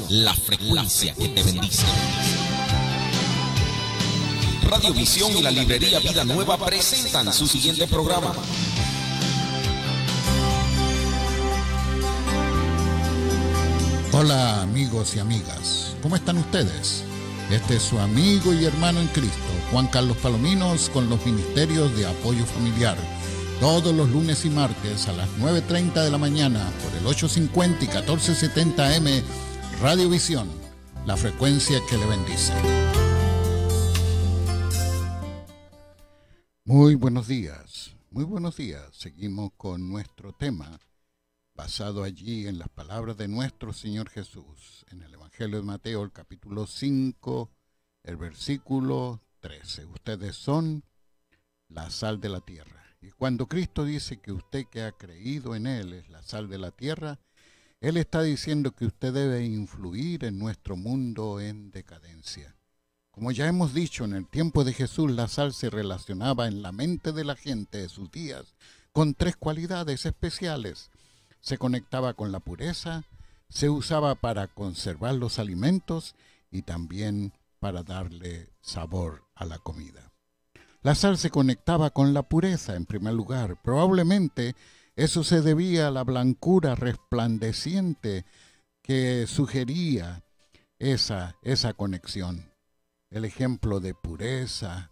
La frecuencia que te bendice. Radio Visión y la librería Vida Nueva presentan su siguiente programa. Hola amigos y amigas, ¿cómo están ustedes? Este es su amigo y hermano en Cristo, Juan Carlos Palominos, con los ministerios de apoyo familiar. Todos los lunes y martes a las 9:30 de la mañana por el 850 y 1470 AM, Radio Visión, la frecuencia que le bendice. Muy buenos días, muy buenos días. Seguimos con nuestro tema, basado allí en las palabras de nuestro Señor Jesús, en el Evangelio de Mateo, el capítulo 5, el versículo 13. Ustedes son la sal de la tierra. Y cuando Cristo dice que usted que ha creído en Él es la sal de la tierra, Él está diciendo que usted debe influir en nuestro mundo en decadencia. Como ya hemos dicho, en el tiempo de Jesús la sal se relacionaba en la mente de la gente de sus días con tres cualidades especiales. Se conectaba con la pureza, se usaba para conservar los alimentos y también para darle sabor a la comida. La sal se conectaba con la pureza en primer lugar. Probablemente eso se debía a la blancura resplandeciente que sugería esa conexión. El ejemplo de pureza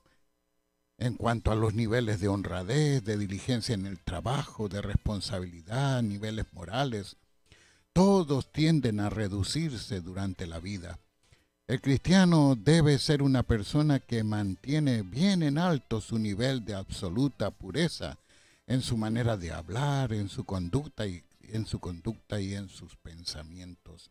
en cuanto a los niveles de honradez, de diligencia en el trabajo, de responsabilidad, niveles morales, todos tienden a reducirse durante la vida. El cristiano debe ser una persona que mantiene bien en alto su nivel de absoluta pureza en su manera de hablar, en su conducta y en sus pensamientos.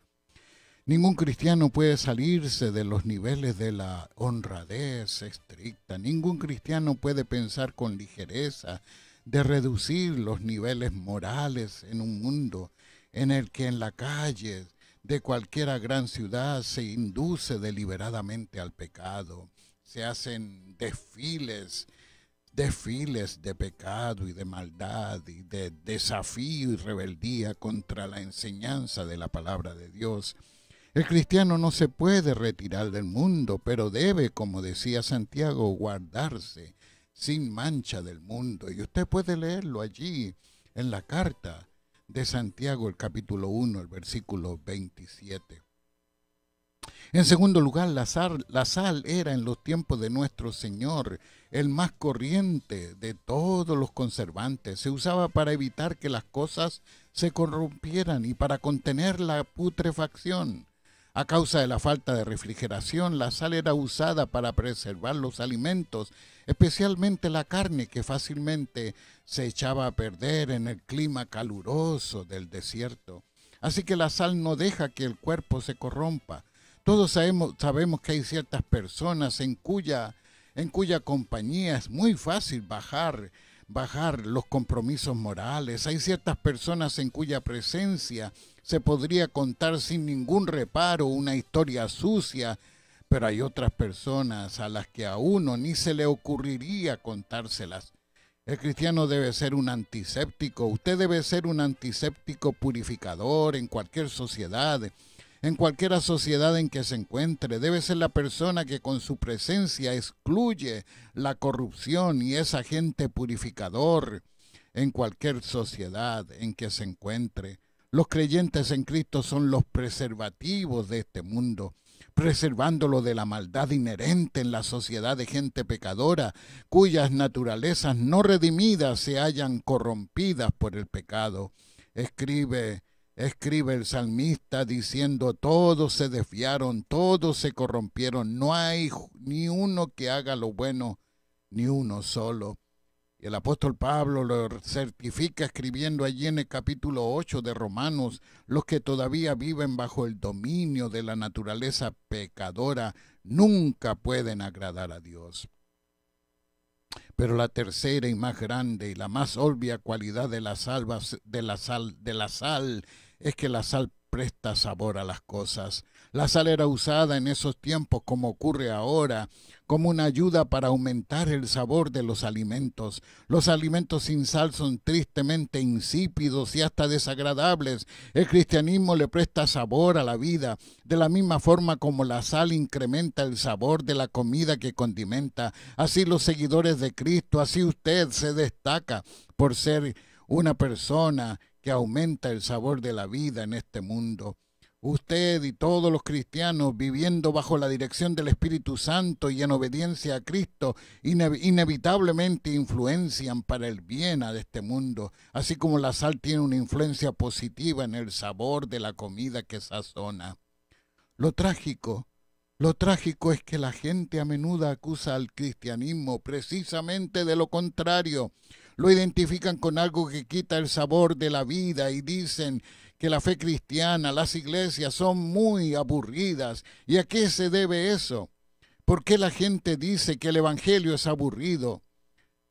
Ningún cristiano puede salirse de los niveles de la honradez estricta. Ningún cristiano puede pensar con ligereza de reducir los niveles morales en un mundo en el que en la calle de cualquier gran ciudad se induce deliberadamente al pecado. Se hacen desfiles de pecado y de maldad y de desafío y rebeldía contra la enseñanza de la palabra de Dios. El cristiano no se puede retirar del mundo, pero debe, como decía Santiago, guardarse sin mancha del mundo. Y usted puede leerlo allí en la carta de Santiago, el capítulo 1, el versículo 27. En segundo lugar, la sal era en los tiempos de nuestro Señor el más corriente de todos los conservantes. Se usaba para evitar que las cosas se corrompieran y para contener la putrefacción. A causa de la falta de refrigeración, la sal era usada para preservar los alimentos, especialmente la carne, que fácilmente se echaba a perder en el clima caluroso del desierto. Así que la sal no deja que el cuerpo se corrompa. Todos sabemos que hay ciertas personas en cuya compañía es muy fácil bajar los compromisos morales. Hay ciertas personas en cuya presencia se podría contar sin ningún reparo una historia sucia, pero hay otras personas a las que a uno ni se le ocurriría contárselas. El cristiano debe ser un antiséptico. Usted debe ser un antiséptico purificador en cualquier sociedad. En cualquier sociedad en que se encuentre, debe ser la persona que con su presencia excluye la corrupción y es agente purificador en cualquier sociedad en que se encuentre. Los creyentes en Cristo son los preservativos de este mundo, preservándolo de la maldad inherente en la sociedad de gente pecadora, cuyas naturalezas no redimidas se hallan corrompidas por el pecado. Escribe el salmista diciendo: todos se desviaron, todos se corrompieron, no hay ni uno que haga lo bueno, ni uno solo. Y el apóstol Pablo lo certifica escribiendo allí en el capítulo 8 de Romanos: los que todavía viven bajo el dominio de la naturaleza pecadora nunca pueden agradar a Dios. Pero la tercera y más grande y la más obvia cualidad de la sal es que la sal presta sabor a las cosas. La sal era usada en esos tiempos, como ocurre ahora, como una ayuda para aumentar el sabor de los alimentos. Los alimentos sin sal son tristemente insípidos y hasta desagradables. El cristianismo le presta sabor a la vida, de la misma forma como la sal incrementa el sabor de la comida que condimenta. Así los seguidores de Cristo, así usted se destaca por ser una persona que aumenta el sabor de la vida en este mundo. Usted y todos los cristianos, viviendo bajo la dirección del Espíritu Santo y en obediencia a Cristo, inevitablemente influencian para el bien a este mundo, así como la sal tiene una influencia positiva en el sabor de la comida que sazona. Lo trágico es que la gente a menudo acusa al cristianismo precisamente de lo contrario. Lo identifican con algo que quita el sabor de la vida y dicen que la fe cristiana, las iglesias son muy aburridas. ¿Y a qué se debe eso? ¿Por qué la gente dice que el evangelio es aburrido?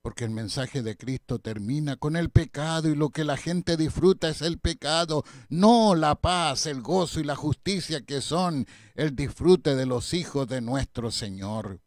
Porque el mensaje de Cristo termina con el pecado y lo que la gente disfruta es el pecado, no la paz, el gozo y la justicia que son el disfrute de los hijos de nuestro Señor.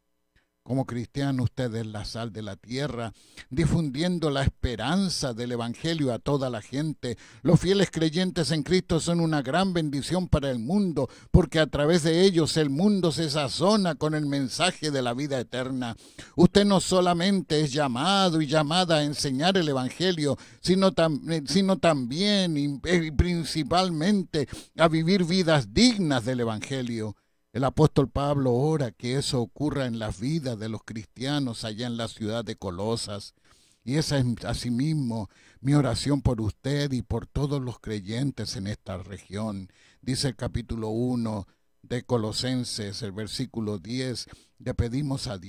Como cristiano, usted es la sal de la tierra, difundiendo la esperanza del evangelio a toda la gente. Los fieles creyentes en Cristo son una gran bendición para el mundo, porque a través de ellos el mundo se sazona con el mensaje de la vida eterna. Usted no solamente es llamado y llamada a enseñar el evangelio, sino también y principalmente a vivir vidas dignas del evangelio. El apóstol Pablo ora que eso ocurra en las vidas de los cristianos allá en la ciudad de Colosas. Y esa es asimismo mi oración por usted y por todos los creyentes en esta región. Dice el capítulo 1 de Colosenses, el versículo 10, le pedimos a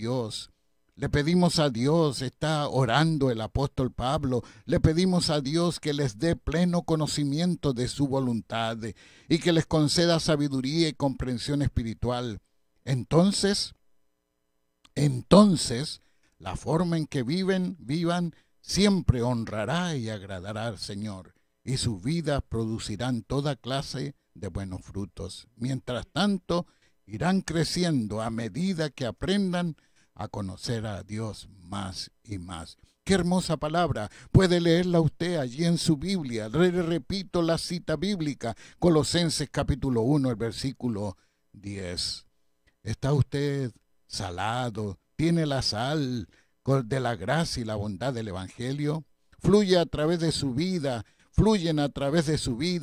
Dios, está orando el apóstol Pablo, le pedimos a Dios que les dé pleno conocimiento de su voluntad y que les conceda sabiduría y comprensión espiritual. Entonces, la forma en que vivan, siempre honrará y agradará al Señor, y sus vidas producirán toda clase de buenos frutos. Mientras tanto, irán creciendo a medida que aprendan a conocer a Dios más y más. Qué hermosa palabra. Puede leerla usted allí en su Biblia. Repito la cita bíblica, Colosenses capítulo 1, el versículo 10. ¿Está usted salado? ¿Tiene la sal de la gracia y la bondad del evangelio? Fluyen a través de su vida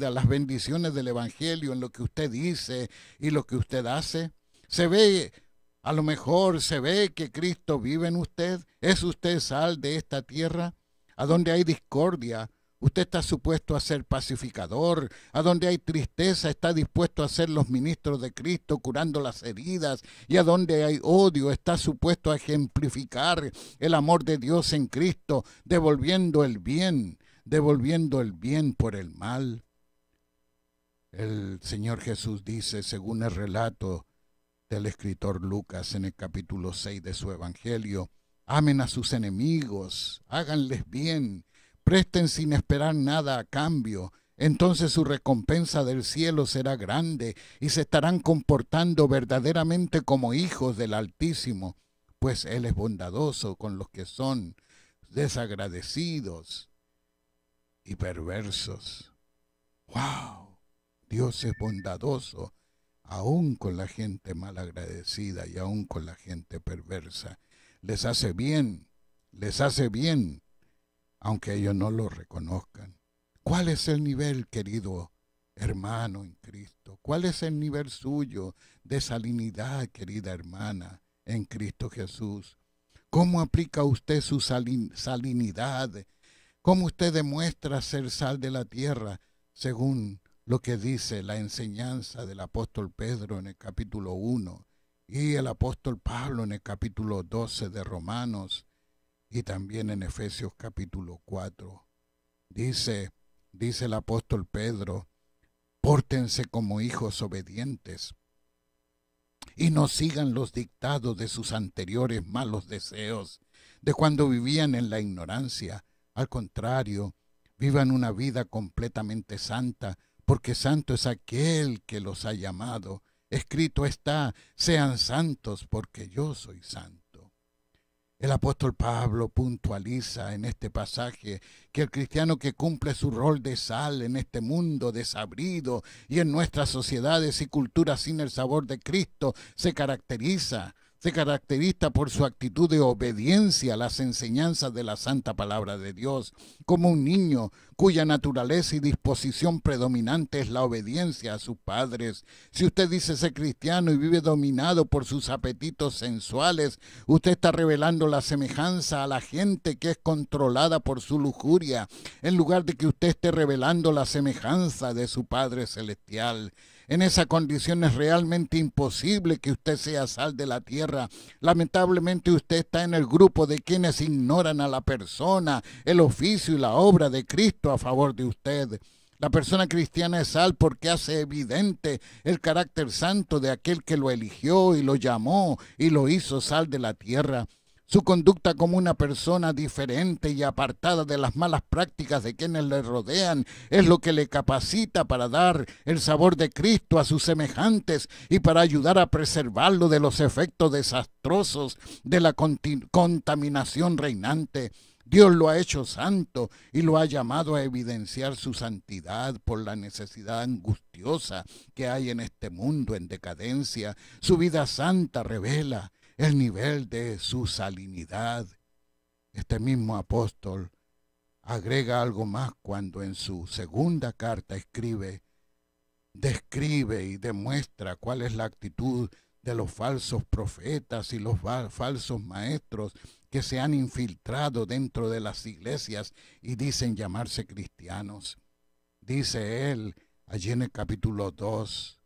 las bendiciones del evangelio en lo que usted dice y lo que usted hace. A lo mejor se ve que Cristo vive en usted. ¿Es usted sal de esta tierra? A donde hay discordia, usted está supuesto a ser pacificador. A donde hay tristeza, está dispuesto a ser los ministros de Cristo, curando las heridas. Y a donde hay odio, está supuesto a ejemplificar el amor de Dios en Cristo, devolviendo el bien por el mal. El Señor Jesús dice, según el relato del escritor Lucas en el capítulo 6 de su evangelio, amen a sus enemigos, háganles bien, presten sin esperar nada a cambio, entonces su recompensa del cielo será grande y se estarán comportando verdaderamente como hijos del Altísimo, pues Él es bondadoso con los que son desagradecidos y perversos. ¡Wow! Dios es bondadoso aún con la gente malagradecida y aún con la gente perversa. Les hace bien, aunque ellos no lo reconozcan. ¿Cuál es el nivel, querido hermano en Cristo? ¿Cuál es el nivel suyo de salinidad, querida hermana, en Cristo Jesús? ¿Cómo aplica usted su salinidad? ¿Cómo usted demuestra ser sal de la tierra según lo que dice la enseñanza del apóstol Pedro en el capítulo 1 y el apóstol Pablo en el capítulo 12 de Romanos y también en Efesios capítulo 4? Dice el apóstol Pedro, pórtense como hijos obedientes y no sigan los dictados de sus anteriores malos deseos, de cuando vivían en la ignorancia. Al contrario, vivan una vida completamente santa, porque santo es aquel que los ha llamado. Escrito está, sean santos porque yo soy santo. El apóstol Pablo puntualiza en este pasaje que el cristiano que cumple su rol de sal en este mundo desabrido y en nuestras sociedades y culturas sin el sabor de Cristo se caracteriza por su actitud de obediencia a las enseñanzas de la santa palabra de Dios, como un niño cuya naturaleza y disposición predominante es la obediencia a sus padres. Si usted dice ser cristiano y vive dominado por sus apetitos sensuales, usted está revelando la semejanza a la gente que es controlada por su lujuria, en lugar de que usted esté revelando la semejanza de su Padre Celestial. En esa condición es realmente imposible que usted sea sal de la tierra. Lamentablemente usted está en el grupo de quienes ignoran a la persona, el oficio y la obra de Cristo a favor de usted. La persona cristiana es sal porque hace evidente el carácter santo de aquel que lo eligió y lo llamó y lo hizo sal de la tierra. Su conducta como una persona diferente y apartada de las malas prácticas de quienes le rodean es lo que le capacita para dar el sabor de Cristo a sus semejantes y para ayudar a preservarlo de los efectos desastrosos de la contaminación reinante. Dios lo ha hecho santo y lo ha llamado a evidenciar su santidad por la necesidad angustiosa que hay en este mundo en decadencia. Su vida santa revela el nivel de su salinidad. Este mismo apóstol agrega algo más cuando en su segunda carta describe y demuestra cuál es la actitud de los falsos profetas y los falsos maestros que se han infiltrado dentro de las iglesias y dicen llamarse cristianos. Dice él allí en el capítulo 2,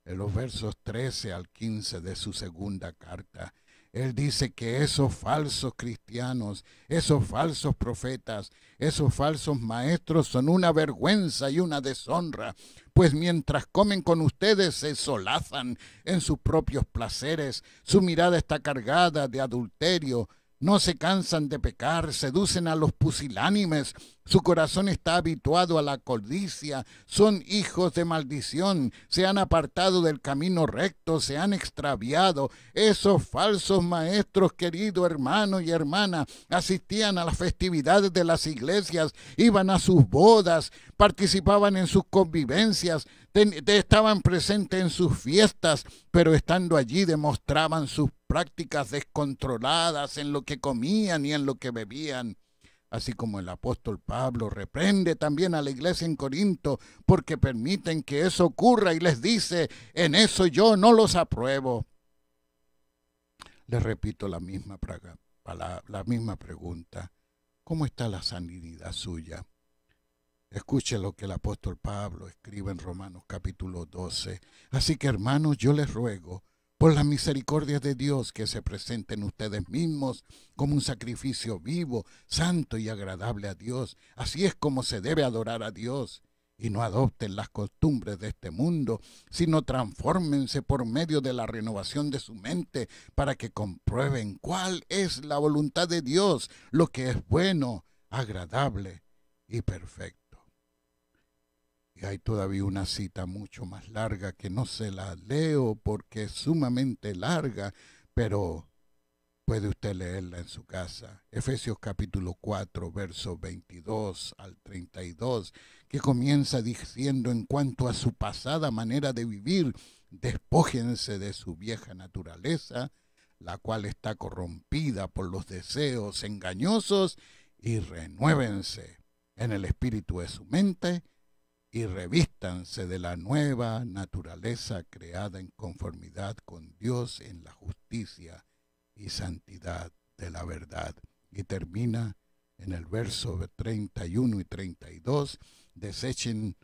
en los versos 13 al 15 de su segunda carta, él dice que esos falsos cristianos, esos falsos profetas, esos falsos maestros son una vergüenza y una deshonra, pues mientras comen con ustedes se solazan en sus propios placeres, su mirada está cargada de adulterio, no se cansan de pecar, seducen a los pusilánimes, su corazón está habituado a la codicia, son hijos de maldición, se han apartado del camino recto, se han extraviado. Esos falsos maestros, querido hermano y hermana, asistían a las festividades de las iglesias, iban a sus bodas, participaban en sus convivencias, estaban presentes en sus fiestas, pero estando allí demostraban sus prácticas descontroladas en lo que comían y en lo que bebían. Así como el apóstol Pablo reprende también a la iglesia en Corinto porque permiten que eso ocurra y les dice, en eso yo no los apruebo. Les repito la misma pregunta. ¿Cómo está la sanidad suya? Escuche lo que el apóstol Pablo escribe en Romanos capítulo 12. Así que, hermanos, yo les ruego, por la misericordia de Dios, que se presenten ustedes mismos como un sacrificio vivo, santo y agradable a Dios. Así es como se debe adorar a Dios. Y no adopten las costumbres de este mundo, sino transfórmense por medio de la renovación de su mente para que comprueben cuál es la voluntad de Dios, lo que es bueno, agradable y perfecto. Y hay todavía una cita mucho más larga que no se la leo porque es sumamente larga, pero puede usted leerla en su casa. Efesios capítulo 4, versos 22 al 32, que comienza diciendo: en cuanto a su pasada manera de vivir, despójense de su vieja naturaleza, la cual está corrompida por los deseos engañosos, y renuévense en el espíritu de su mente, y revístanse de la nueva naturaleza creada en conformidad con Dios en la justicia y santidad de la verdad. Y termina en el verso 31 y 32, desechen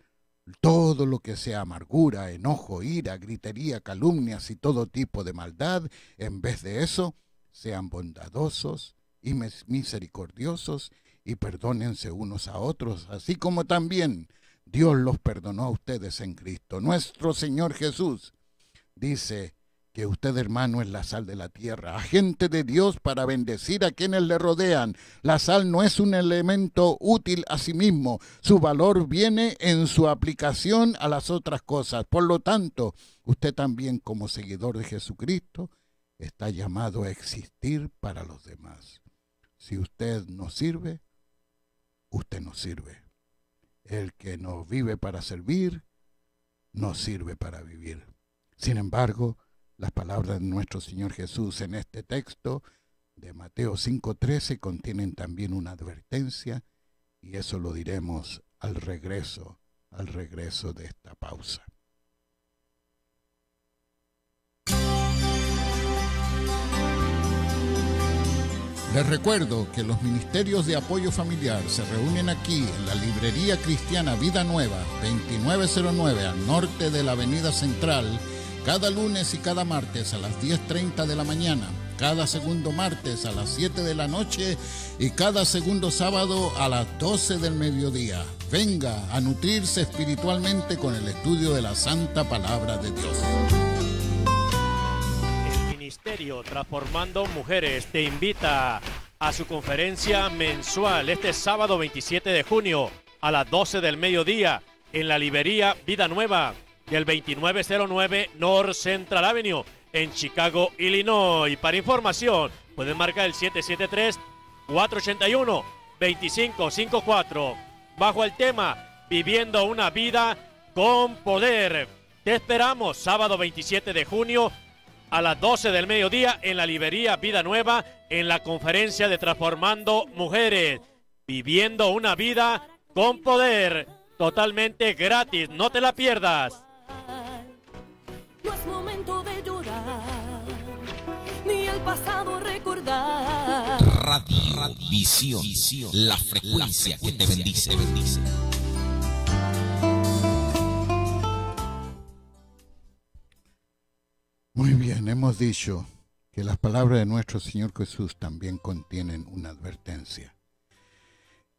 todo lo que sea amargura, enojo, ira, gritería, calumnias y todo tipo de maldad. En vez de eso, sean bondadosos y misericordiosos y perdónense unos a otros, así como también Dios los perdonó a ustedes en Cristo. Nuestro Señor Jesús dice que usted, hermano, es la sal de la tierra, agente de Dios para bendecir a quienes le rodean. La sal no es un elemento útil a sí mismo, su valor viene en su aplicación a las otras cosas. Por lo tanto, usted también, como seguidor de Jesucristo, está llamado a existir para los demás. Si usted no sirve, usted no sirve. El que no vive para servir, no sirve para vivir. Sin embargo, las palabras de nuestro Señor Jesús en este texto de Mateo 5:13 contienen también una advertencia, y eso lo diremos al regreso de esta pausa. Les recuerdo que los ministerios de apoyo familiar se reúnen aquí en la Librería Cristiana Vida Nueva, 2909 al norte de la Avenida Central, cada lunes y cada martes a las 10:30 de la mañana, cada segundo martes a las 7 de la noche y cada segundo sábado a las 12 del mediodía. Venga a nutrirse espiritualmente con el estudio de la Santa Palabra de Dios. El Ministerio Transformando Mujeres te invita a su conferencia mensual este sábado 27 de junio a las 12 del mediodía en la Librería Vida Nueva del 2909 North Central Avenue en Chicago, Illinois. Para información pueden marcar el 773-481-2554 bajo el tema Viviendo una vida con poder. Te esperamos sábado 27 de junio a las 12 del mediodía en la Librería Vida Nueva en la conferencia de Transformando Mujeres. Viviendo una vida con poder, totalmente gratis, no te la pierdas. No es momento de llorar, ni el pasado recordar. Visión, la frecuencia que te bendice. Muy bien, hemos dicho que las palabras de nuestro Señor Jesús también contienen una advertencia.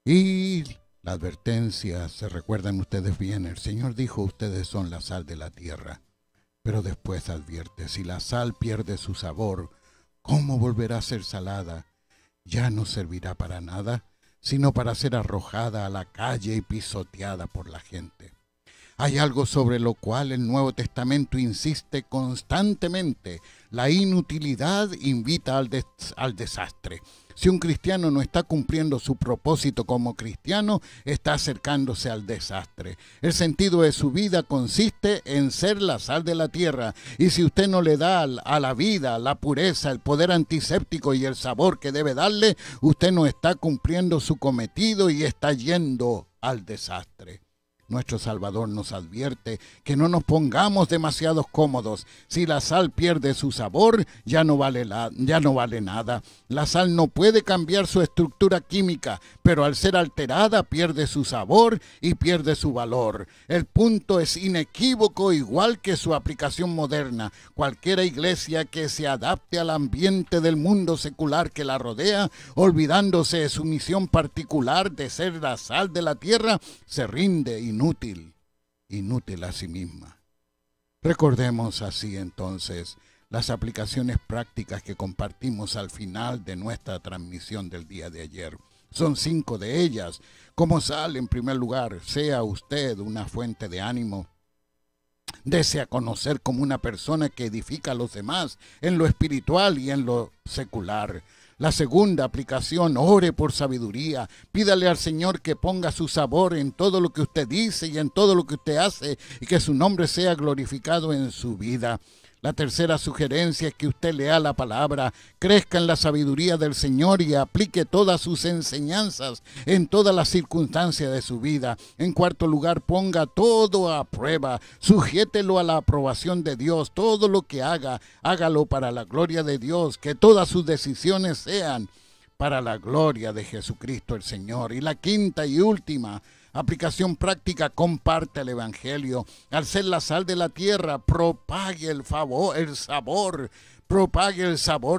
Y la advertencia, se recuerdan ustedes bien, el Señor dijo, ustedes son la sal de la tierra. Pero después advierte, si la sal pierde su sabor, ¿cómo volverá a ser salada? Ya no servirá para nada, sino para ser arrojada a la calle y pisoteada por la gente. Hay algo sobre lo cual el Nuevo Testamento insiste constantemente. La inutilidad invita al desastre. Si un cristiano no está cumpliendo su propósito como cristiano, está acercándose al desastre. El sentido de su vida consiste en ser la sal de la tierra. Y si usted no le da a la vida la pureza, el poder antiséptico y el sabor que debe darle, usted no está cumpliendo su cometido y está yendo al desastre. Nuestro Salvador nos advierte que no nos pongamos demasiado cómodos. Si la sal pierde su sabor, ya no vale nada. La sal no puede cambiar su estructura química, pero al ser alterada pierde su sabor y pierde su valor. El punto es inequívoco, igual que su aplicación moderna. Cualquier iglesia que se adapte al ambiente del mundo secular que la rodea, olvidándose de su misión particular de ser la sal de la tierra, se rinde inútil a sí misma. Recordemos así entonces las aplicaciones prácticas que compartimos al final de nuestra transmisión del día de ayer. Son 5 de ellas. Como sal, en primer lugar, sea usted una fuente de ánimo. Dese a conocer como una persona que edifica a los demás en lo espiritual y en lo secular. La segunda aplicación, ore por sabiduría. Pídale al Señor que ponga su sabor en todo lo que usted dice y en todo lo que usted hace y que su nombre sea glorificado en su vida. La tercera sugerencia es que usted lea la palabra, crezca en la sabiduría del Señor y aplique todas sus enseñanzas en todas las circunstancias de su vida. En cuarto lugar, ponga todo a prueba, sujételo a la aprobación de Dios. Todo lo que haga, hágalo para la gloria de Dios, que todas sus decisiones sean para la gloria de Jesucristo el Señor. Y la quinta y última aplicación práctica, comparte el Evangelio. Al ser la sal de la tierra, propague el sabor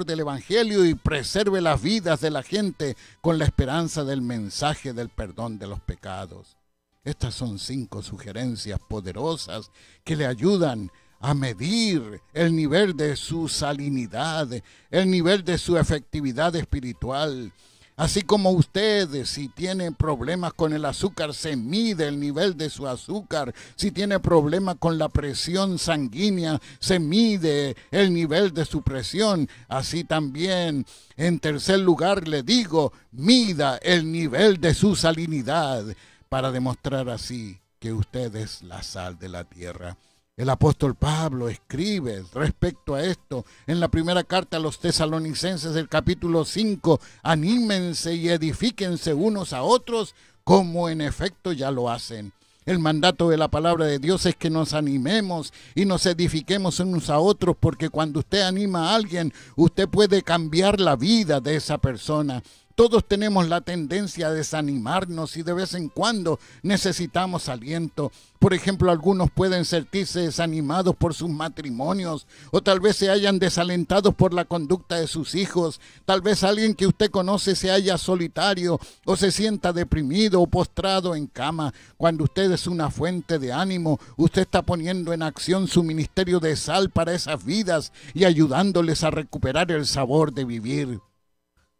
del Evangelio y preserve las vidas de la gente con la esperanza del mensaje del perdón de los pecados. Estas son 5 sugerencias poderosas que le ayudan a medir el nivel de su salinidad, el nivel de su efectividad espiritual. Así como usted, si tiene problemas con el azúcar, se mide el nivel de su azúcar. Si tiene problemas con la presión sanguínea, se mide el nivel de su presión. Así también, en tercer lugar, le digo, mida el nivel de su salinidad para demostrar así que usted es la sal de la tierra. El apóstol Pablo escribe respecto a esto en la primera carta a los tesalonicenses del capítulo 5, anímense y edifíquense unos a otros como en efecto ya lo hacen. El mandato de la palabra de Dios es que nos animemos y nos edifiquemos unos a otros, porque cuando usted anima a alguien, usted puede cambiar la vida de esa persona. Todos tenemos la tendencia a desanimarnos y de vez en cuando necesitamos aliento. Por ejemplo, algunos pueden sentirse desanimados por sus matrimonios o tal vez se hayan desalentados por la conducta de sus hijos. Tal vez alguien que usted conoce se haya solitario o se sienta deprimido o postrado en cama. Cuando usted es una fuente de ánimo, usted está poniendo en acción su ministerio de sal para esas vidas y ayudándoles a recuperar el sabor de vivir.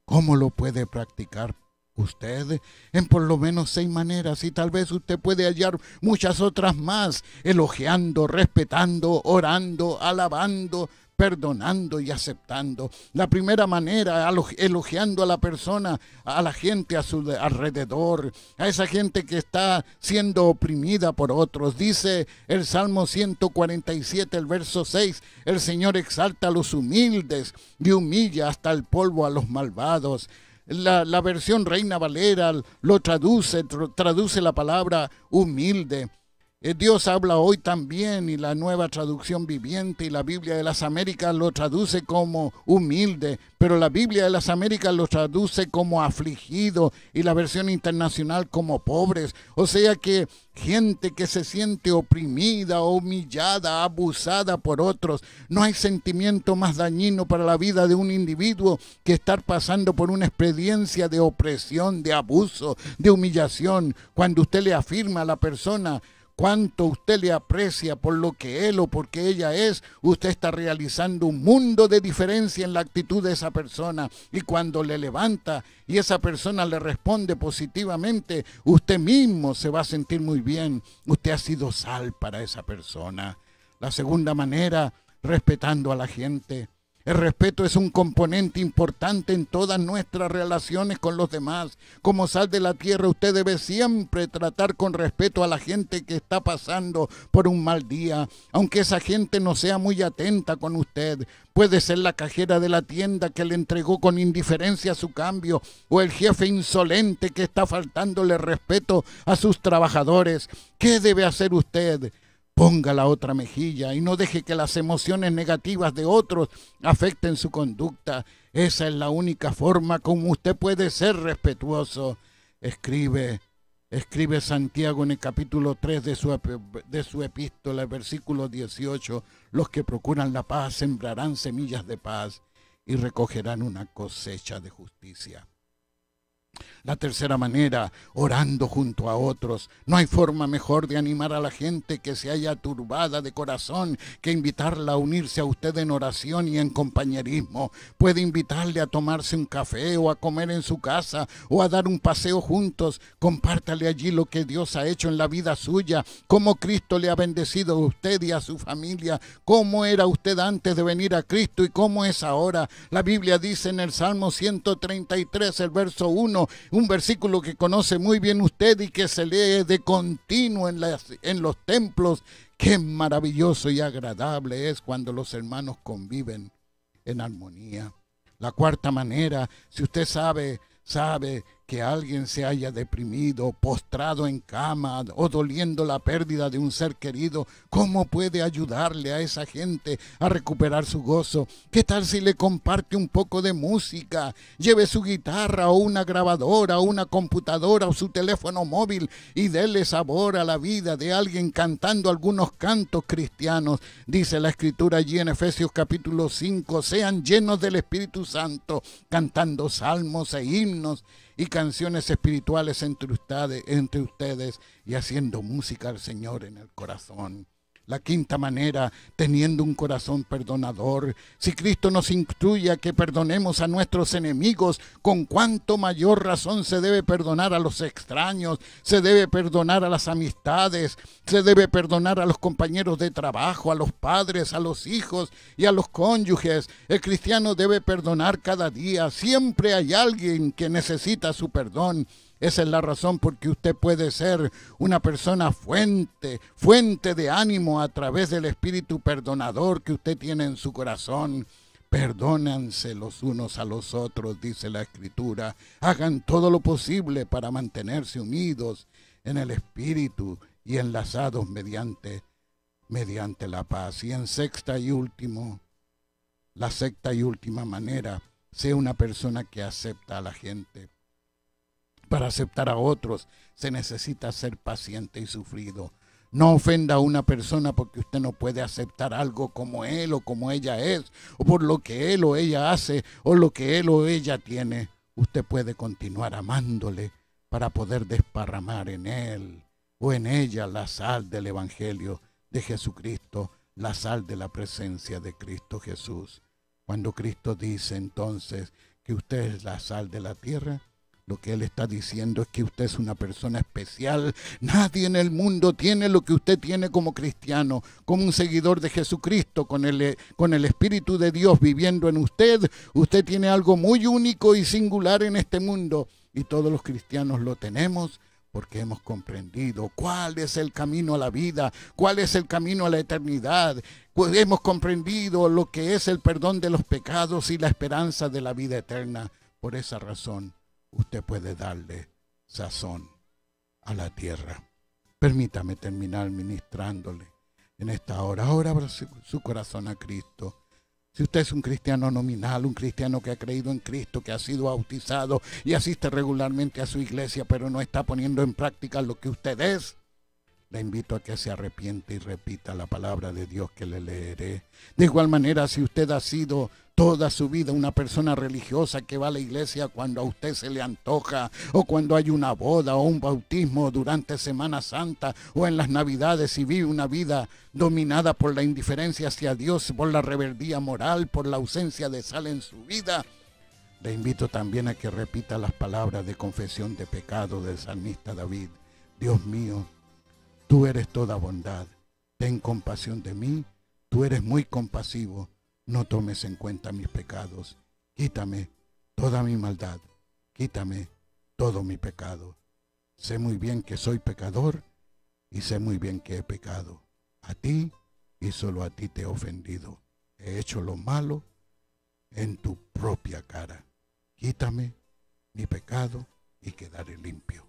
¿Cómo lo puede practicar usted? En por lo menos 6 maneras, y tal vez usted puede hallar muchas otras más, elogiando, respetando, orando, alabando, perdonando y aceptando. La primera manera, elogiando a la persona, a la gente a su alrededor, a esa gente que está siendo oprimida por otros. Dice el Salmo 147, el verso 6, el Señor exalta a los humildes y humilla hasta el polvo a los malvados. La versión Reina Valera lo traduce la palabra humilde. Dios habla hoy también, y la Nueva Traducción Viviente y la Biblia de las Américas lo traduce como humilde, pero la Biblia de las Américas lo traduce como afligido y la versión internacional como pobres. O sea que gente que se siente oprimida, humillada, abusada por otros. No hay sentimiento más dañino para la vida de un individuo que estar pasando por una experiencia de opresión, de abuso, de humillación. Cuando usted le afirma a la persona cuánto usted le aprecia por lo que él o porque ella es, usted está realizando un mundo de diferencia en la actitud de esa persona. Y cuando le levanta y esa persona le responde positivamente, usted mismo se va a sentir muy bien. Usted ha sido sal para esa persona. La segunda manera, respetando a la gente. El respeto es un componente importante en todas nuestras relaciones con los demás. Como sal de la tierra, usted debe siempre tratar con respeto a la gente que está pasando por un mal día, aunque esa gente no sea muy atenta con usted. Puede ser la cajera de la tienda que le entregó con indiferencia su cambio, o el jefe insolente que está faltándole respeto a sus trabajadores. ¿Qué debe hacer usted? Ponga la otra mejilla y no deje que las emociones negativas de otros afecten su conducta. Esa es la única forma como usted puede ser respetuoso. Escribe Santiago en el capítulo 3 de su epístola, versículo 18. Los que procuran la paz sembrarán semillas de paz y recogerán una cosecha de justicia. La tercera manera, orando junto a otros. No hay forma mejor de animar a la gente que se haya turbada de corazón que invitarla a unirse a usted en oración y en compañerismo. Puede invitarle a tomarse un café o a comer en su casa o a dar un paseo juntos. Compártale allí lo que Dios ha hecho en la vida suya, cómo Cristo le ha bendecido a usted y a su familia, cómo era usted antes de venir a Cristo y cómo es ahora. La Biblia dice en el Salmo 133, el verso 1, un versículo que conoce muy bien usted y que se lee de continuo en los templos. Qué maravilloso y agradable es cuando los hermanos conviven en armonía. La cuarta manera, si usted sabe que alguien se haya deprimido, postrado en cama o doliendo la pérdida de un ser querido, ¿cómo puede ayudarle a esa gente a recuperar su gozo? ¿Qué tal si le comparte un poco de música? Lleve su guitarra o una grabadora o una computadora o su teléfono móvil y déle sabor a la vida de alguien cantando algunos cantos cristianos. Dice la Escritura allí en Efesios capítulo 5, sean llenos del Espíritu Santo, cantando salmos e himnos y canciones espirituales entre ustedes y haciendo música al Señor en el corazón. La quinta manera, teniendo un corazón perdonador. Si Cristo nos instruye a que perdonemos a nuestros enemigos, con cuánto mayor razón se debe perdonar a los extraños, se debe perdonar a las amistades, se debe perdonar a los compañeros de trabajo, a los padres, a los hijos y a los cónyuges. El cristiano debe perdonar cada día. Siempre hay alguien que necesita su perdón. Esa es la razón por que usted puede ser una persona fuente de ánimo a través del espíritu perdonador que usted tiene en su corazón. Perdónense los unos a los otros, dice la Escritura. Hagan todo lo posible para mantenerse unidos en el espíritu y enlazados mediante la paz. Y en la sexta y última manera, sea una persona que acepta a la gente. Para aceptar a otros se necesita ser paciente y sufrido. No ofenda a una persona porque usted no puede aceptar algo como él o como ella es, o por lo que él o ella hace, o lo que él o ella tiene. Usted puede continuar amándole para poder desparramar en él o en ella la sal del Evangelio de Jesucristo, la sal de la presencia de Cristo Jesús. Cuando Cristo dice entonces que usted es la sal de la tierra, lo que Él está diciendo es que usted es una persona especial. Nadie en el mundo tiene lo que usted tiene como cristiano, como un seguidor de Jesucristo, con el Espíritu de Dios viviendo en usted. Usted tiene algo muy único y singular en este mundo, y todos los cristianos lo tenemos porque hemos comprendido cuál es el camino a la vida, cuál es el camino a la eternidad. Pues hemos comprendido lo que es el perdón de los pecados y la esperanza de la vida eterna. Por esa razón, usted puede darle sazón a la tierra. Permítame terminar ministrándole en esta hora. Ahora abra su corazón a Cristo. Si usted es un cristiano nominal, un cristiano que ha creído en Cristo, que ha sido bautizado y asiste regularmente a su iglesia, pero no está poniendo en práctica lo que usted es, le invito a que se arrepiente y repita la palabra de Dios que le leeré. De igual manera, si usted ha sido toda su vida una persona religiosa que va a la iglesia cuando a usted se le antoja, o cuando hay una boda o un bautismo durante Semana Santa o en las Navidades, y vive una vida dominada por la indiferencia hacia Dios, por la rebeldía moral, por la ausencia de sal en su vida, le invito también a que repita las palabras de confesión de pecado del salmista David. Dios mío, tú eres toda bondad, ten compasión de mí, tú eres muy compasivo, no tomes en cuenta mis pecados, quítame toda mi maldad, quítame todo mi pecado. Sé muy bien que soy pecador y sé muy bien que he pecado. A ti y solo a ti te he ofendido. He hecho lo malo en tu propia cara. Quítame mi pecado y quedaré limpio.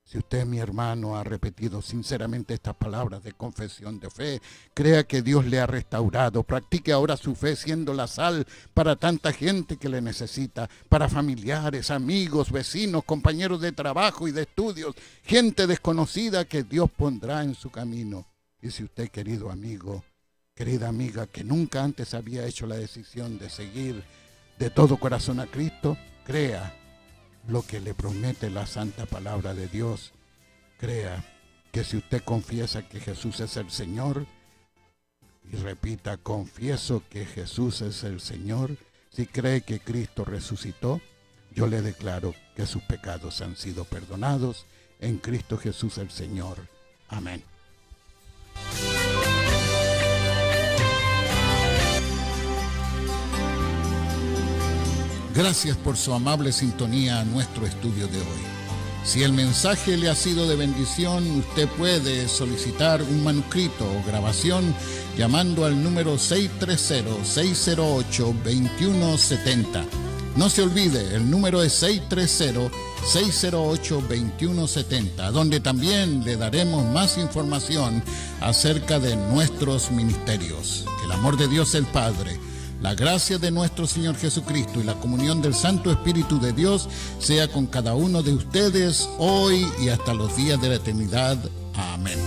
Si usted, mi hermano, ha repetido sinceramente estas palabras de confesión de fe, crea que Dios le ha restaurado. Practique ahora su fe siendo la sal para tanta gente que le necesita, para familiares, amigos, vecinos, compañeros de trabajo y de estudios, gente desconocida que Dios pondrá en su camino. Y si usted, querido amigo, querida amiga, que nunca antes había hecho la decisión de seguir de todo corazón a Cristo, crea lo que le promete la santa palabra de Dios. Crea que si usted confiesa que Jesús es el Señor, y repita, confieso que Jesús es el Señor, si cree que Cristo resucitó, yo le declaro que sus pecados han sido perdonados en Cristo Jesús el Señor. Amén. Gracias por su amable sintonía a nuestro estudio de hoy. Si el mensaje le ha sido de bendición, usted puede solicitar un manuscrito o grabación llamando al número 630-608-2170. No se olvide, el número es 630-608-2170, donde también le daremos más información acerca de nuestros ministerios. Que el amor de Dios el Padre, la gracia de nuestro Señor Jesucristo y la comunión del Santo Espíritu de Dios sea con cada uno de ustedes hoy y hasta los días de la eternidad. Amén.